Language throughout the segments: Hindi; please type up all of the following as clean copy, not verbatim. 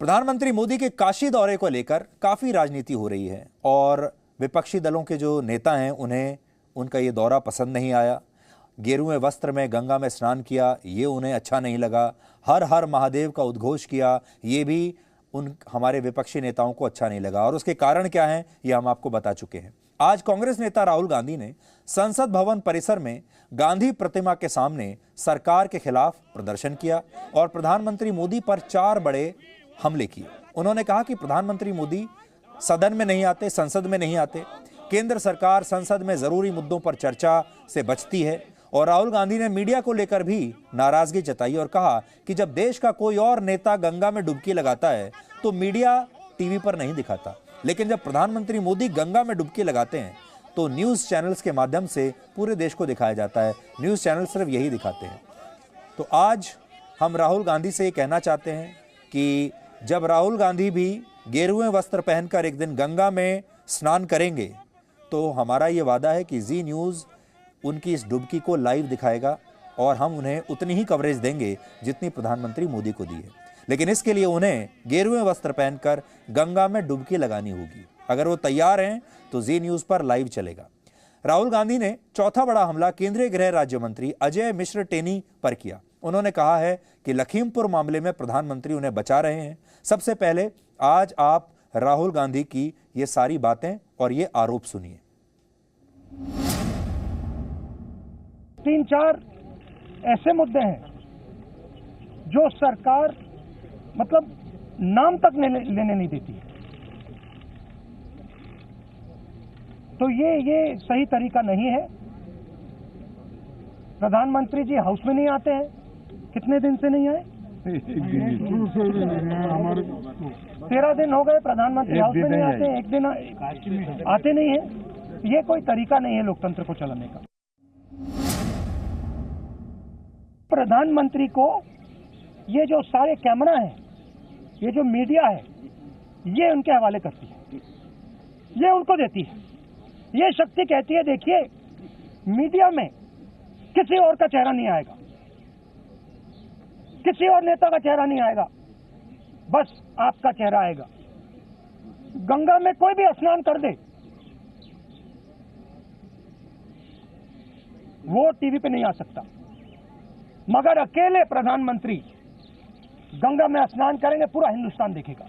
प्रधानमंत्री मोदी के काशी दौरे को लेकर काफी राजनीति हो रही है और विपक्षी दलों के जो नेता हैं उन्हें उनका ये दौरा पसंद नहीं आया। गेरुए वस्त्र में गंगा में स्नान किया, ये उन्हें अच्छा नहीं लगा। हर हर महादेव का उद्घोष किया, ये भी हमारे विपक्षी नेताओं को अच्छा नहीं लगा। और उसके कारण क्या हैं ये हम आपको बता चुके हैं। आज कांग्रेस नेता राहुल गांधी ने संसद भवन परिसर में गांधी प्रतिमा के सामने सरकार के खिलाफ प्रदर्शन किया और प्रधानमंत्री मोदी पर 4 बड़े हमले किए। उन्होंने कहा कि प्रधानमंत्री मोदी सदन में नहीं आते, संसद में नहीं आते, केंद्र सरकार संसद में जरूरी मुद्दों पर चर्चा से बचती है। और राहुल गांधी ने मीडिया को लेकर भी नाराजगी जताई और कहा कि जब देश का कोई और नेता गंगा में डुबकी लगाता है तो मीडिया टीवी पर नहीं दिखाता, लेकिन जब प्रधानमंत्री मोदी गंगा में डुबकी लगाते हैं तो न्यूज चैनल्स के माध्यम से पूरे देश को दिखाया जाता है। न्यूज चैनल सिर्फ यही दिखाते हैं। तो आज हम राहुल गांधी से ये कहना चाहते हैं कि जब राहुल गांधी भी गेरुए वस्त्र पहनकर एक दिन गंगा में स्नान करेंगे तो हमारा ये वादा है कि जी न्यूज़ उनकी इस डुबकी को लाइव दिखाएगा और हम उन्हें उतनी ही कवरेज देंगे जितनी प्रधानमंत्री मोदी को दी है। लेकिन इसके लिए उन्हें गेरुए वस्त्र पहनकर गंगा में डुबकी लगानी होगी। अगर वो तैयार हैं तो जी न्यूज़ पर लाइव चलेगा। राहुल गांधी ने चौथा बड़ा हमला केंद्रीय गृह राज्य मंत्री अजय मिश्र टेनी पर किया। उन्होंने कहा है कि लखीमपुर मामले में प्रधानमंत्री उन्हें बचा रहे हैं। सबसे पहले आज आप राहुल गांधी की ये सारी बातें और ये आरोप सुनिए। 3-4 ऐसे मुद्दे हैं जो सरकार मतलब नाम तक लेने नहीं देती है। तो ये सही तरीका नहीं है। प्रधानमंत्री जी हाउस में नहीं आते हैं। कितने दिन से नहीं आए? 13 दिन हो गए प्रधानमंत्री हाउस में नहीं आते। एक दिन आते नहीं है। ये कोई तरीका नहीं है लोकतंत्र को चलाने का। प्रधानमंत्री को ये जो सारे कैमरा हैं, ये जो मीडिया है, ये उनके हवाले करती है, ये उनको देती है। ये शक्ति कहती है देखिए मीडिया में किसी और का चेहरा नहीं आएगा, किसी और नेता का चेहरा नहीं आएगा, बस आपका चेहरा आएगा। गंगा में कोई भी स्नान कर दे, वो टीवी पे नहीं आ सकता, मगर अकेले प्रधानमंत्री गंगा में स्नान करेंगे, पूरा हिंदुस्तान देखेगा,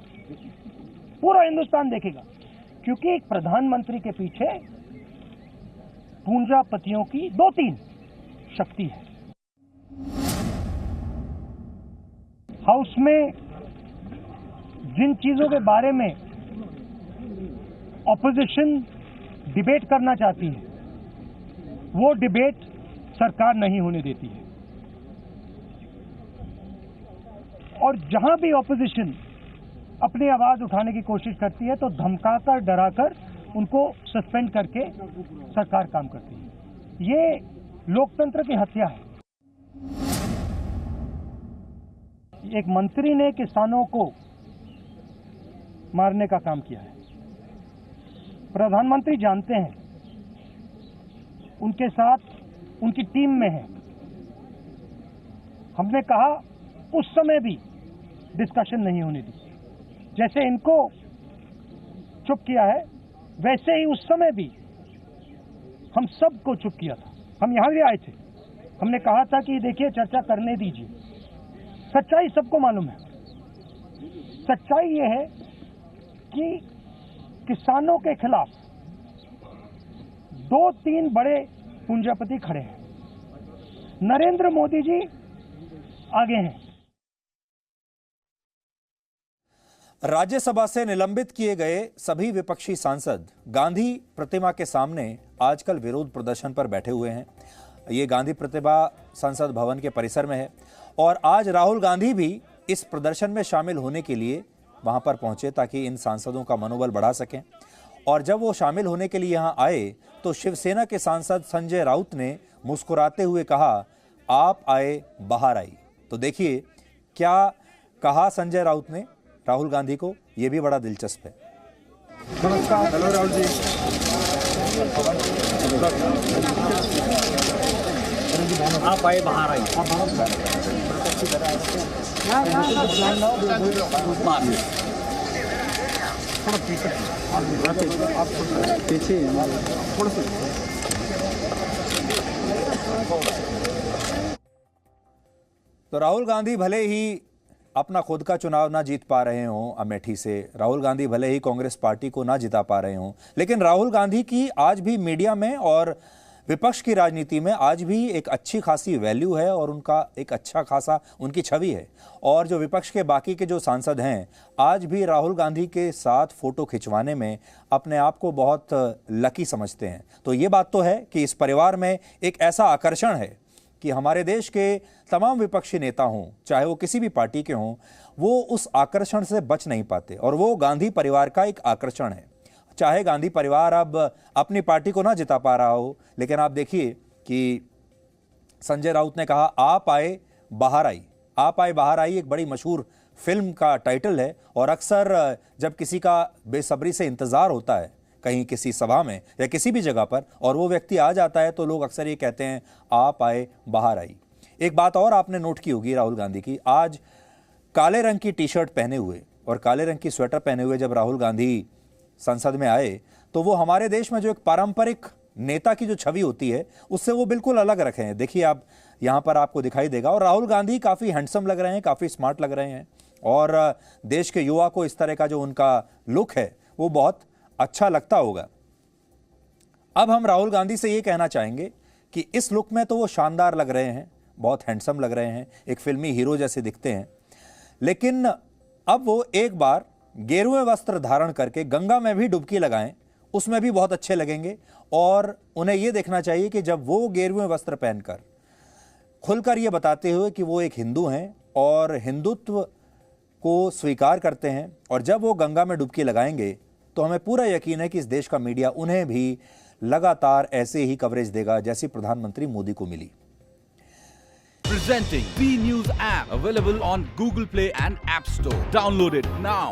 पूरा हिंदुस्तान देखेगा। क्योंकि प्रधानमंत्री के पीछे पूंजीपतियों की 2-3 शक्ति है। हाउस में जिन चीजों के बारे में ऑपोजिशन डिबेट करना चाहती है, वो डिबेट सरकार नहीं होने देती है। और जहां भी ऑपोजिशन अपनी आवाज उठाने की कोशिश करती है तो धमकाकर, डराकर उनको सस्पेंड करके सरकार काम करती है। ये लोकतंत्र की हत्या है। एक मंत्री ने किसानों को मारने का काम किया है। प्रधानमंत्री जानते हैं, उनके साथ उनकी टीम में है। हमने कहा उस समय भी डिस्कशन नहीं होने दी। जैसे इनको चुप किया है वैसे ही उस समय भी हम सबको चुप किया था। हम यहां भी आए थे, हमने कहा था कि देखिए चर्चा करने दीजिए। सच्चाई सबको मालूम है। सच्चाई ये है कि किसानों के खिलाफ 2-3 बड़े पूंजीपति खड़े हैं। नरेंद्र मोदी जी आगे हैं। राज्यसभा से निलंबित किए गए सभी विपक्षी सांसद गांधी प्रतिमा के सामने आजकल विरोध प्रदर्शन पर बैठे हुए हैं। ये गांधी प्रतिमा संसद भवन के परिसर में है और आज राहुल गांधी भी इस प्रदर्शन में शामिल होने के लिए वहां पर पहुंचे ताकि इन सांसदों का मनोबल बढ़ा सकें। और जब वो शामिल होने के लिए यहां आए तो शिवसेना के सांसद संजय राउत ने मुस्कुराते हुए कहा, आप आए बाहर आई। तो देखिए क्या कहा संजय राउत ने राहुल गांधी को, यह भी बड़ा दिलचस्प है। नमस्कार। हेलो राहुल जी। आप आए बाहर आइए पीछे थोड़ा सा तो राहुल गांधी भले ही अपना खुद का चुनाव ना जीत पा रहे हों अमेठी से, राहुल गांधी भले ही कांग्रेस पार्टी को ना जिता पा रहे हों, लेकिन राहुल गांधी की आज भी मीडिया में और विपक्ष की राजनीति में आज भी एक अच्छी खासी वैल्यू है और उनका एक अच्छा खासा उनकी छवि है। और जो विपक्ष के बाकी के जो सांसद हैं आज भी राहुल गांधी के साथ फोटो खिंचवाने में अपने आप को बहुत लकी समझते हैं। तो ये बात तो है कि इस परिवार में एक ऐसा आकर्षण है कि हमारे देश के तमाम विपक्षी नेता हों, चाहे वो किसी भी पार्टी के हों, वो उस आकर्षण से बच नहीं पाते और वो गांधी परिवार का एक आकर्षण है। चाहे गांधी परिवार अब अपनी पार्टी को ना जिता पा रहा हो, लेकिन आप देखिए कि संजय राउत ने कहा आप आए बाहर आई। आप आए बाहर आई एक बड़ी मशहूर फिल्म का टाइटल है और अक्सर जब किसी का बेसब्री से इंतजार होता है कहीं किसी सभा में या किसी भी जगह पर और वो व्यक्ति आ जाता है तो लोग अक्सर ये कहते हैं आप आए बाहर आई। एक बात और आपने नोट की होगी राहुल गांधी की, आज काले रंग की टी शर्ट पहने हुए और काले रंग की स्वेटर पहने हुए जब राहुल गांधी संसद में आए तो वो हमारे देश में जो एक पारंपरिक नेता की जो छवि होती है उससे वो बिल्कुल अलग रखे हैं। देखिए आप यहाँ पर आपको दिखाई देगा और राहुल गांधी काफ़ी हैंडसम लग रहे हैं, काफ़ी स्मार्ट लग रहे हैं और देश के युवा को इस तरह का जो उनका लुक है वो बहुत अच्छा लगता होगा। अब हम राहुल गांधी से ये कहना चाहेंगे कि इस लुक में तो वो शानदार लग रहे हैं, बहुत हैंडसम लग रहे हैं, एक फिल्मी हीरो जैसे दिखते हैं, लेकिन अब वो एक बार गेरुए वस्त्र धारण करके गंगा में भी डुबकी लगाएं, उसमें भी बहुत अच्छे लगेंगे। और उन्हें यह देखना चाहिए कि जब वो गेरुए वस्त्र पहनकर खुलकर ये बताते हुए कि वो एक हिंदू हैं और हिंदुत्व को स्वीकार करते हैं और जब वो गंगा में डुबकी लगाएंगे तो हमें पूरा यकीन है कि इस देश का मीडिया उन्हें भी लगातार ऐसे ही कवरेज देगा जैसी प्रधानमंत्री मोदी को मिली। Presenting B News app available on Google Play and App Store. Download it now.